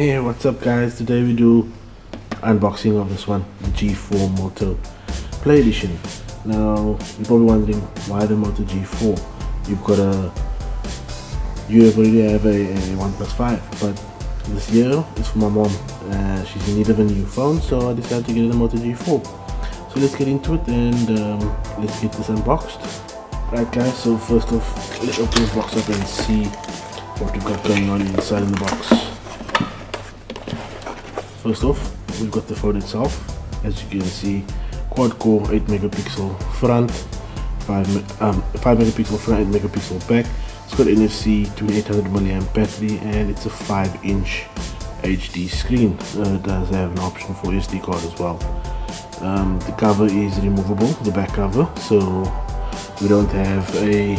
Hey, what's up guys? Today we do unboxing of this one, the G4 Moto Play Edition. Now you're probably wondering why the Moto G4. You already have a OnePlus 5, but this year is for my mom. She's in need of a new phone, so I decided to get a Moto G4. So let's get into it and let's get this unboxed. Right guys, so first off, let's open this box up and see what we've got going on inside the box. First off, we've got the phone itself. As you can see, quad core, 8 megapixel front, 5 megapixel front, 8 megapixel back. It's got NFC, 2800 milliamp battery, and it's a 5-inch HD screen. It does have an option for SD card as well. The cover is removable, the back cover, so we don't have a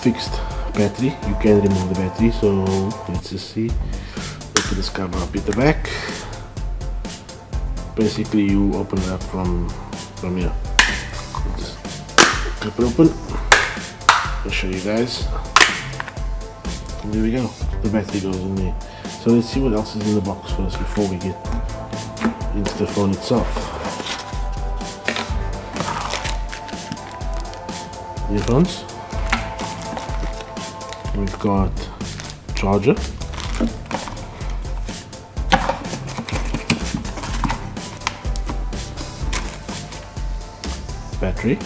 fixed battery. You can remove the battery, so let's just see. Open this cover up at the back. Basically you open it up from here. Just clip it open. I'll show you guys. And there we go, the battery goes in there. So let's see what else is in the box first before we get into the phone itself. Earphones. We've got charger, battery,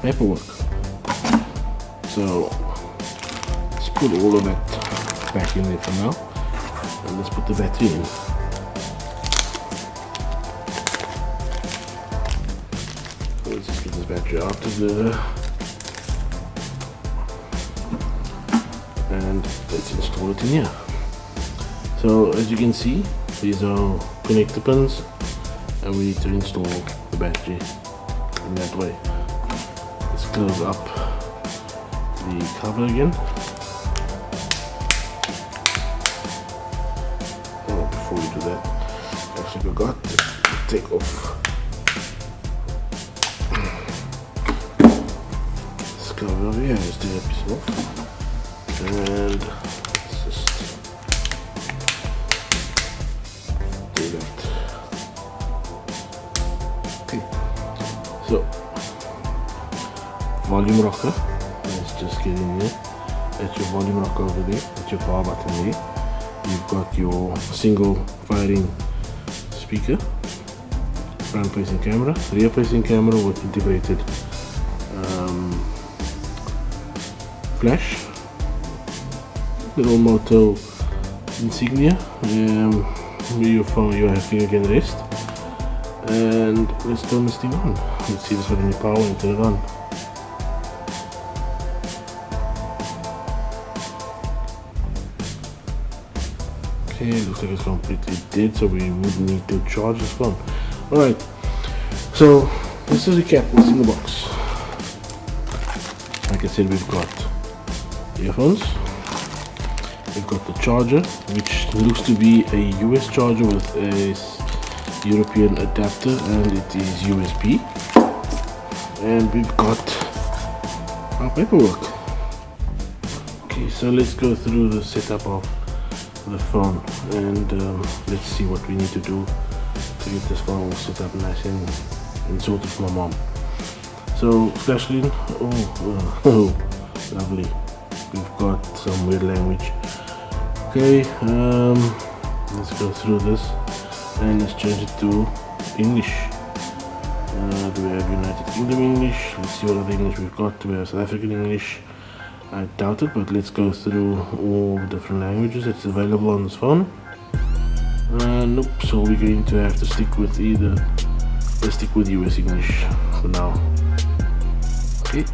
paperwork. So let's put all of that back in there for now, and let's put the battery in. So let's just get this battery out of the, and let's install it in here. So as you can see, these are connector pins, and we need to install the battery in that way. Let's close up the cover again. Oh, before we do that, I actually forgot to take off this cover over here. Just take that piece off, and let's just do that. So, volume rocker, let's just get in there. That's your volume rocker over there, that's your power button there. You've got your single firing speaker, front facing camera, rear facing camera with integrated flash, little Moto insignia, where your phone, your finger can rest. And let's turn this thing on. Let's see if it's got any power and turn it on. Okay, looks like it's completely dead, so we would need to charge this phone. Alright, so let's just recap what's in the box. Like I said, we've got earphones, we've got the charger, which looks to be a US charger with a European adapter, and it is USB, and we've got our paperwork. Okay, so let's go through the setup of the phone, and let's see what we need to do to get this phone all set up nice and sorted for my mom. So flash screen, oh, lovely. We've got some weird language. Okay, let's go through this. And let's change it to English. Do we have United Kingdom English? Let's see what other English we've got. Do we have South African English? I doubt it, but let's go through all the different languages that's available on this phone. Nope, so we're going to have to stick with let's stick with US English for now. Okay.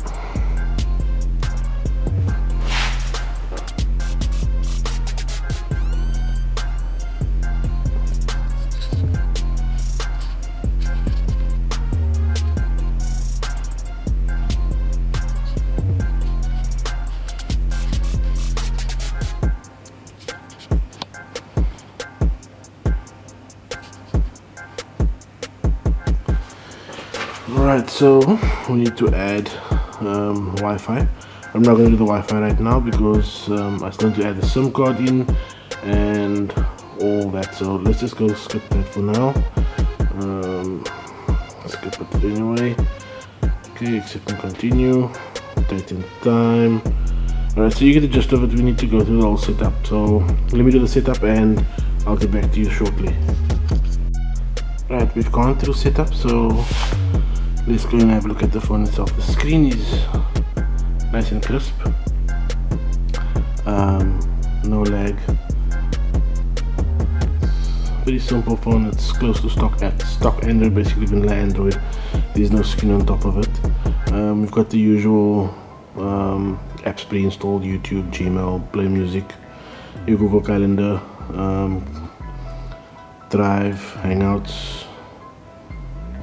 Alright, so we need to add Wi-Fi. I'm not going to do the Wi-Fi right now because I still need to add the SIM card in and all that. So let's just go skip that for now. Skip it anyway. Okay, accept and continue. Date and time. Alright, so you get the gist of it. We need to go through the whole setup. So let me do the setup and I'll get back to you shortly. Right, we've gone through setup, so let's go and have a look at the phone itself. The screen is nice and crisp. No lag. Very simple phone. It's close to stock Android, basically vanilla Android. There's no screen on top of it. We've got the usual apps pre-installed: YouTube, Gmail, Play Music, your Google Calendar, Drive, Hangouts,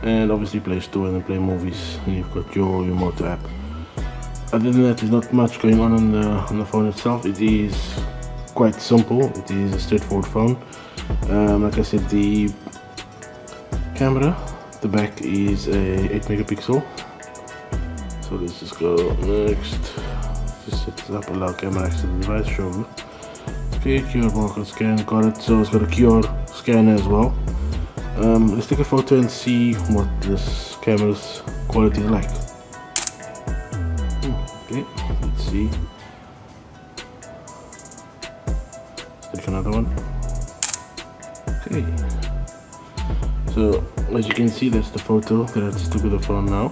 and obviously Play Store, and then Play Movies. And you've got your Moto app. Other than that, there's not much going on the phone itself. It is quite simple. It is a straightforward phone. Like I said, the camera, the back is a 8 megapixel. So let's just go next. Just set this up, allow camera access to the device, show. Okay, QR barcode scan, got it. So it's got a QR scanner as well. Let's take a photo and see what this camera's quality is like. Okay, let's see. Let's take another one. Okay. So as you can see, that's the photo that I just took with the phone now.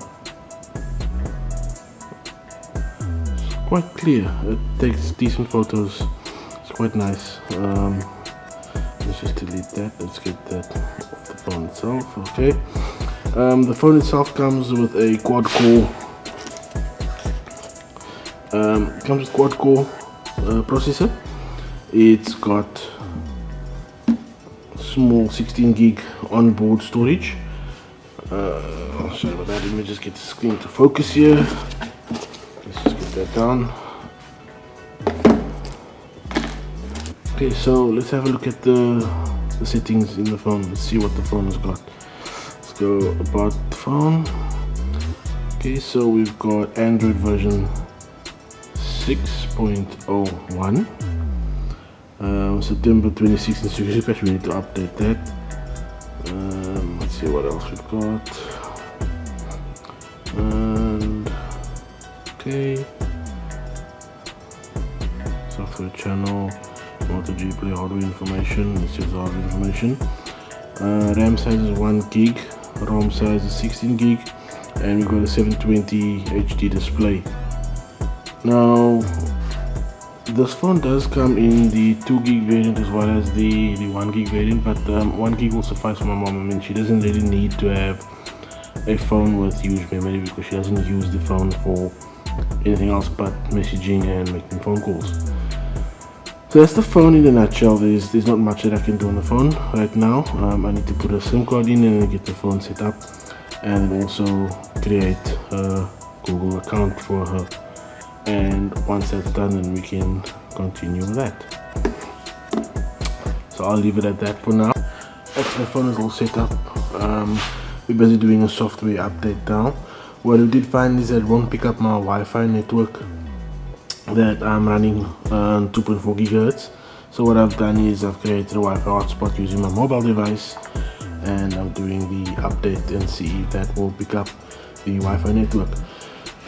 Quite clear. It takes decent photos. It's quite nice. Let's just delete that. Let's get that off the phone itself. Okay. The phone itself comes with a quad-core. Processor. It's got small 16 gig onboard storage. Sorry about that. Let me just get the screen to focus here. Let's just get that down. Okay, so let's have a look at the settings in the phone. Let's see what the phone has got. Let's go about the phone. Okay, so we've got Android version 6.01. September 2016 security patch. We need to update that. Let's see what else we've got. And okay, software channel, Moto G4 hardware information. It's just hardware information. RAM size is 1 gig, ROM size is 16 gig, and we've got a 720 HD display. Now this phone does come in the 2 gig variant as well as the 1 gig variant, but 1 gig will suffice for my mom. I mean, she doesn't really need to have a phone with huge memory because she doesn't use the phone for anything else but messaging and making phone calls. So that's the phone in a nutshell. There's not much that I can do on the phone right now. I need to put a SIM card in and get the phone set up, and also create a Google account for her. And once that's done, then we can continue with that. So I'll leave it at that for now. After the phone is all set up, we're busy doing a software update now. What we did find is that it won't pick up my Wi-Fi network that I'm running on 2.4 gigahertz. So what I've done is I've created a Wi-Fi hotspot using my mobile device, and I'm doing the update and see if that will pick up the Wi-Fi network.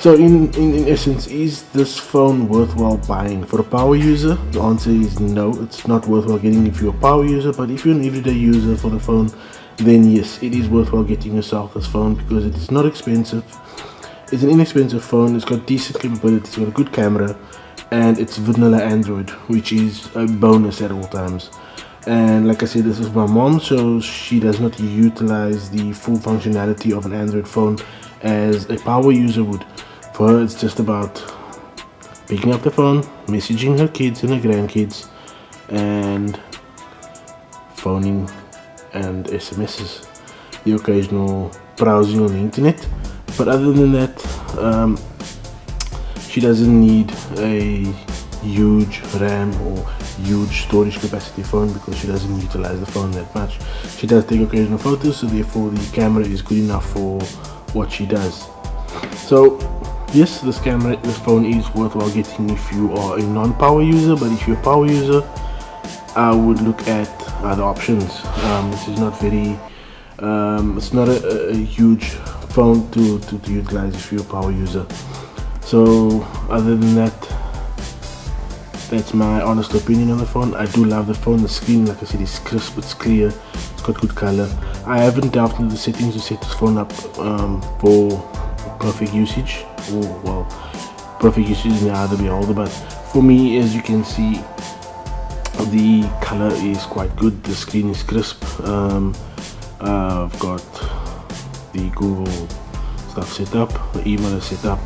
So in essence, is this phone worthwhile buying? For a power user, the answer is no, it's not worthwhile getting if you're a power user. But if you're an everyday user for the phone, then yes, it is worthwhile getting yourself this phone because it is not expensive. It's an inexpensive phone. It's got decent capability, it's got a good camera, and it's vanilla Android, which is a bonus at all times. And like I said, this is my mom, so she does not utilize the full functionality of an Android phone as a power user would. For her, it's just about picking up the phone, messaging her kids and her grandkids, and phoning and SMSs, the occasional browsing on the internet. But other than that, she doesn't need a huge RAM or huge storage capacity phone because she doesn't utilize the phone that much. She does take occasional photos, so therefore the camera is good enough for what she does. So Yes, this phone is worthwhile getting if you are a non-power user, but if you're a power user, I would look at other options. This is not very, it's not a huge phone to utilize if you're a power user. So other than that, that's my honest opinion on the phone. I do love the phone. The screen, like I said, is crisp, it's clear, it's got good color. I haven't delved into the settings to set this phone up for perfect usage, or well, perfect usage may either beholder, but for me, as you can see, the color is quite good, the screen is crisp. I've got the Google stuff set up, the email is set up,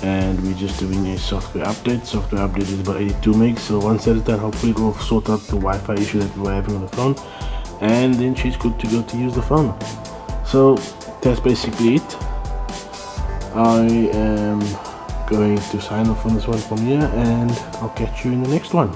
and we're just doing a software update. Software update is about 82 megs, so once that is done, hopefully it will sort out the Wi-Fi issue that we were having on the phone, and then she's good to go to use the phone. So that's basically it. I am going to sign off on this one from here, and I'll catch you in the next one.